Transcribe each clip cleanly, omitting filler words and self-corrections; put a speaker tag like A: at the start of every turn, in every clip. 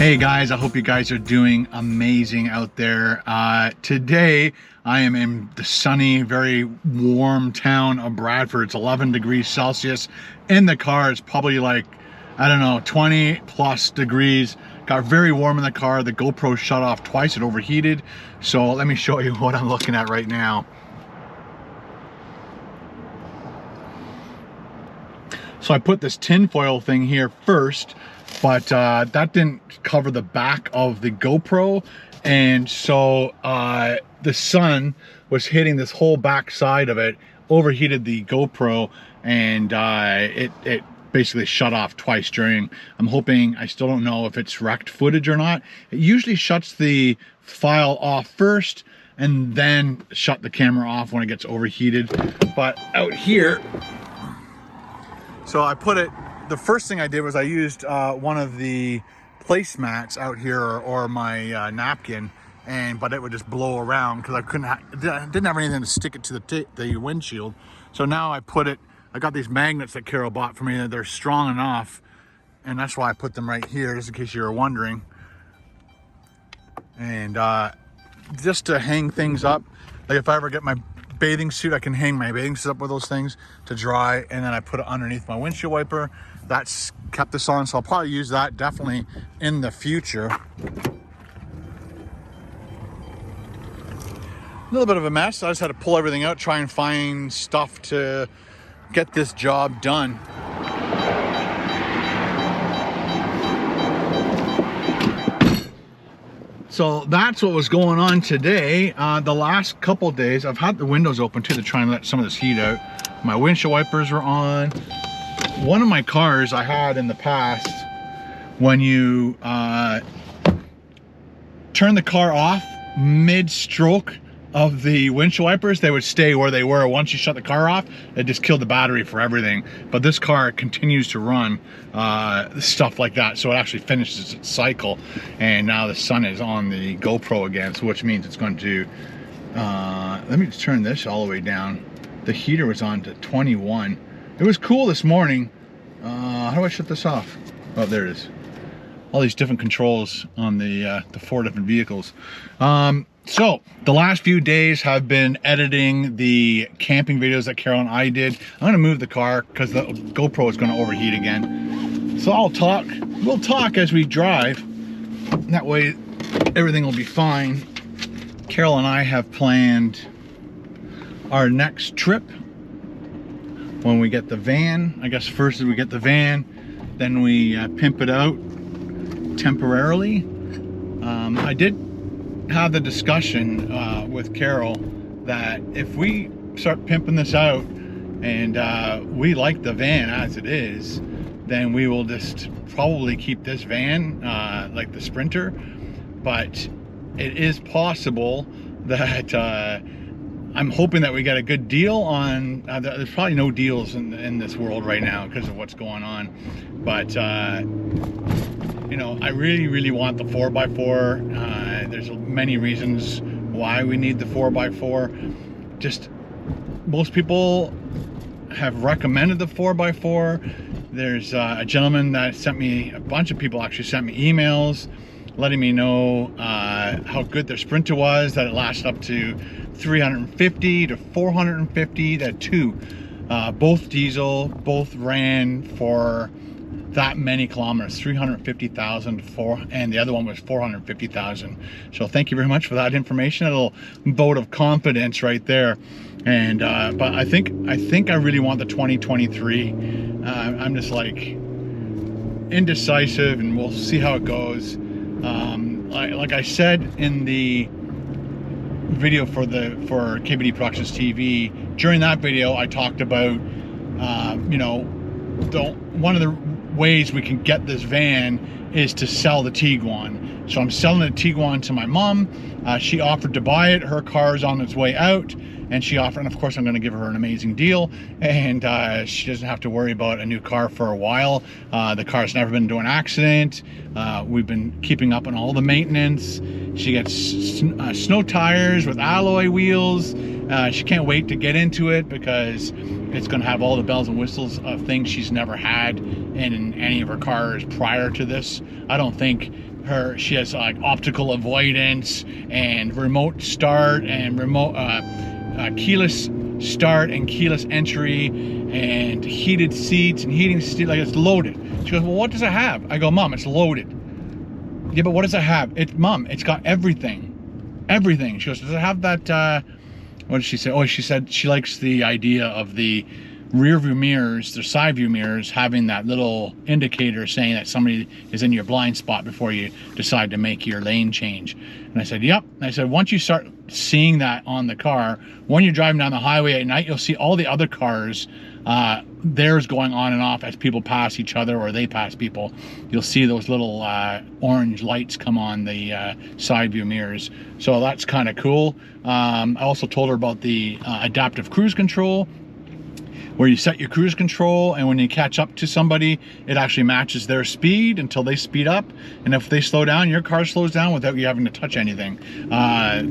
A: Hey guys, I hope you guys are doing amazing out there. Today I am in the sunny, very warm town of Bradford. It's 11 degrees Celsius. In the car, it's probably like, I don't know, 20 plus degrees. Got very warm in the car. The GoPro shut off twice, it overheated. So let me show you what I'm looking at right now. So I put this tinfoil thing here first, but that didn't cover the back of the GoPro, and so the sun was hitting this whole back side of it, overheated the GoPro, and it basically shut off twice during. I'm hoping, I still don't know if it's wrecked footage or not. It usually shuts the file off first and then shut the camera off when it gets overheated. But out here, so I put it, the first thing I did was I used one of the placemats out here, or my napkin, but it would just blow around because I didn't have anything to stick it to the windshield. So now I put it, I got these magnets that Carol bought for me, and they're strong enough, and that's why I put them right here, just in case you were wondering. And just to hang things up, like if I ever get my bathing suit, I can hang my bathing suit up with those things to dry, and then I put it underneath my windshield wiper. That's kept this on, so I'll probably use that definitely in the future. A little bit of a mess. I just had to pull everything out, try and find stuff to get this job done. So that's what was going on today. The last couple of days, I've had the windows open too to try and let some of this heat out. My windshield wipers were on. One of my cars I had in the past, when you turn the car off mid-stroke of the windshield wipers, they would stay where they were. Once you shut the car off, it just killed the battery for everything. But this car continues to run stuff like that, so it actually finishes its cycle. And now the sun is on the GoPro again, so which means it's going to let me just turn this all the way down. The heater was on to 21. It was cool this morning. How do I shut this off? Oh, there it is. All these different controls on the 4 different vehicles. So the last few days have been editing the camping videos that Carol and I did. I'm gonna move the car because the GoPro is gonna overheat again. So we'll talk as we drive. That way everything will be fine. Carol and I have planned our next trip when we get the van. I guess first we get the van, then we pimp it out temporarily. I did have the discussion with Carol that if we start pimping this out and we like the van as it is, then we will just probably keep this van like the Sprinter. But it is possible that I'm hoping that we get a good deal on, there's probably no deals in this world right now because of what's going on. But you know, I really want the 4x4. There's many reasons why we need the 4x4. Just most people have recommended the 4x4. There's a gentleman that sent me, a bunch of people actually sent me emails letting me know how good their Sprinter was, that it lasted up to 350 to 450, that two, both diesel, both ran for that many kilometers, 350,000 and the other one was 450,000. So thank you very much for that information. A little vote of confidence right there. And but I think I really want the 2023. I'm just like indecisive, and we'll see how it goes. Like I said in the video for KBD Productions TV, during that video I talked about you know, one of the ways we can get this van is to sell the Tiguan. So I'm selling the Tiguan to my mom. She offered to buy it. Her car is on its way out, and she offered, and of course I'm going to give her an amazing deal, and she doesn't have to worry about a new car for a while. The car's never been into an accident. We've been keeping up on all the maintenance. She gets snow tires with alloy wheels. She can't wait to get into it because it's going to have all the bells and whistles of things she's never had in any of her cars prior to this. I don't think she has like optical avoidance and remote start and remote keyless start and keyless entry and heated seats and heating seats. Like, it's loaded. She goes, well, what does it have? I go, Mom, it's loaded. Yeah, but what does it have? Mom, it's got everything. Everything. She goes, does it have that, what did she say? Oh, she said she likes the idea of the rear view mirrors, the side view mirrors, having that little indicator saying that somebody is in your blind spot before you decide to make your lane change. And I said, yep. And I said, once you start seeing that on the car, when you're driving down the highway at night, you'll see all the other cars, theirs going on and off as people pass each other or they pass people. You'll see those little orange lights come on the side view mirrors. So that's kind of cool. I also told her about the adaptive cruise control, where you set your cruise control, and when you catch up to somebody, it actually matches their speed until they speed up. And if they slow down, your car slows down without you having to touch anything.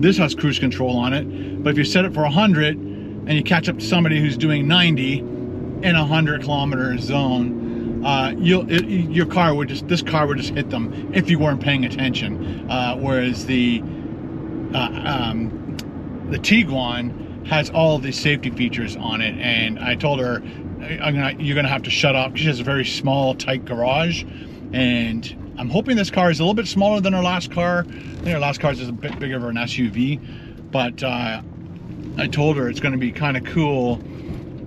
A: This has cruise control on it, but if you set it for 100 and you catch up to somebody who's doing 90 in a 100-kilometer zone, your car would just, this car would just hit them if you weren't paying attention. Whereas the Tiguan has all the safety features on it, and I told her you're gonna have to shut off. She has a very small, tight garage, and I'm hoping this car is a little bit smaller than her last car. I think her last car is a bit bigger of an SUV, but I told her it's gonna be kind of cool,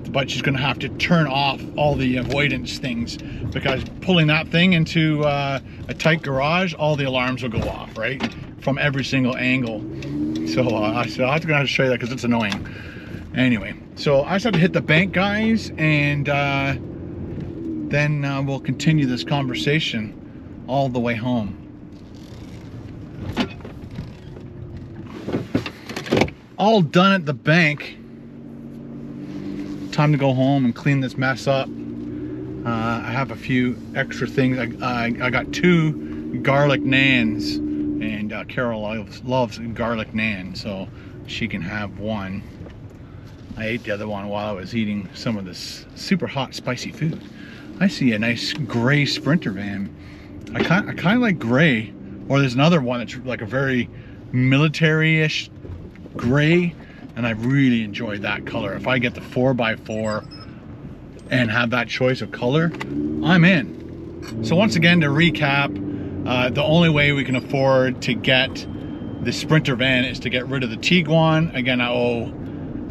A: but she's gonna have to turn off all the avoidance things, because pulling that thing into a tight garage, all the alarms will go off, right? From every single angle. So I said, I'll have to show you that because it's annoying. Anyway, so I just have to hit the bank, guys, and then we'll continue this conversation all the way home. All done at the bank. Time to go home and clean this mess up. I have a few extra things. I got 2 garlic naans, and Carol loves garlic naan, so she can have one. I ate the other one while I was eating some of this super hot spicy food. I see a nice gray Sprinter van. I kind of like gray, or there's another one that's like a very military-ish gray, and I really enjoy that color. If I get the 4x4 and have that choice of color, I'm in. So once again, to recap, the only way we can afford to get the Sprinter van is to get rid of the Tiguan. Again, I owe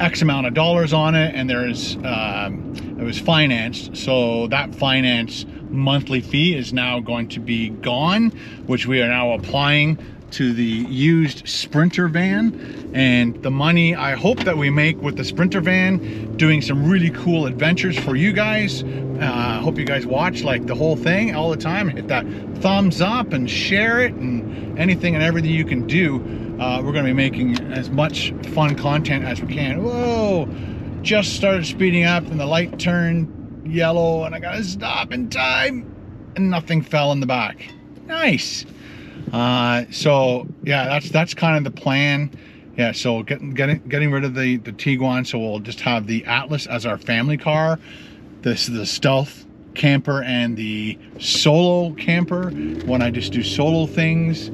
A: X amount of dollars on it, and there's it was financed, so that finance monthly fee is now going to be gone, which we are now applying to the used Sprinter van. And the money I hope that we make with the Sprinter van, doing some really cool adventures for you guys. I hope you guys watch like the whole thing all the time. Hit that thumbs up and share it, and anything and everything you can do. We're going to be making as much fun content as we can. Whoa, just started speeding up and the light turned yellow and I got to stop in time and nothing fell in the back. Nice. So yeah, that's kind of the plan. Yeah, so getting rid of the Tiguan, so we'll just have the Atlas as our family car. This is the stealth camper and the solo camper when I just do solo things.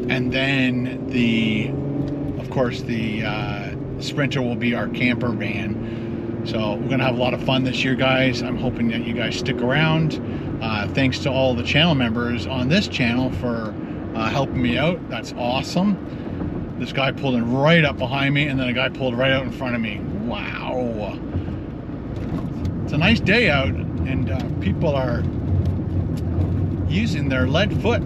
A: And then of course the Sprinter will be our camper van. So we're gonna have a lot of fun this year, guys. I'm hoping that you guys stick around. Thanks to all the channel members on this channel for helping me out. That's awesome. This guy pulled in right up behind me, and then a guy pulled right out in front of me. Wow. It's a nice day out, and people are using their lead foot.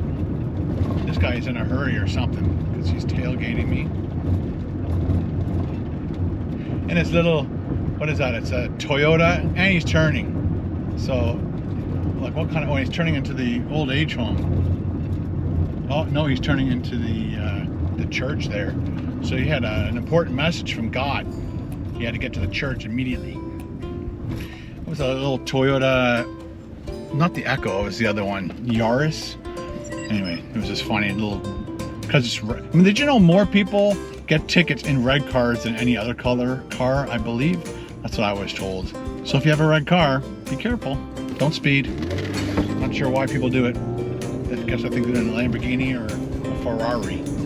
A: This guy's in a hurry or something because he's tailgating me. And his little, what is that? It's a Toyota, and he's turning. So, like, what kind of, oh, he's turning into the old age home. Oh, no, he's turning into the church there. So he had an important message from God. He had to get to the church immediately. It was a little Toyota, not the Echo, it was the other one, Yaris. Anyway, it was just funny, little, because it's, I mean, did you know more people get tickets in red cars than any other color car, I believe? That's what I was told. So if you have a red car, be careful. Don't speed. Not sure why people do it. I guess I think they're in a Lamborghini or a Ferrari.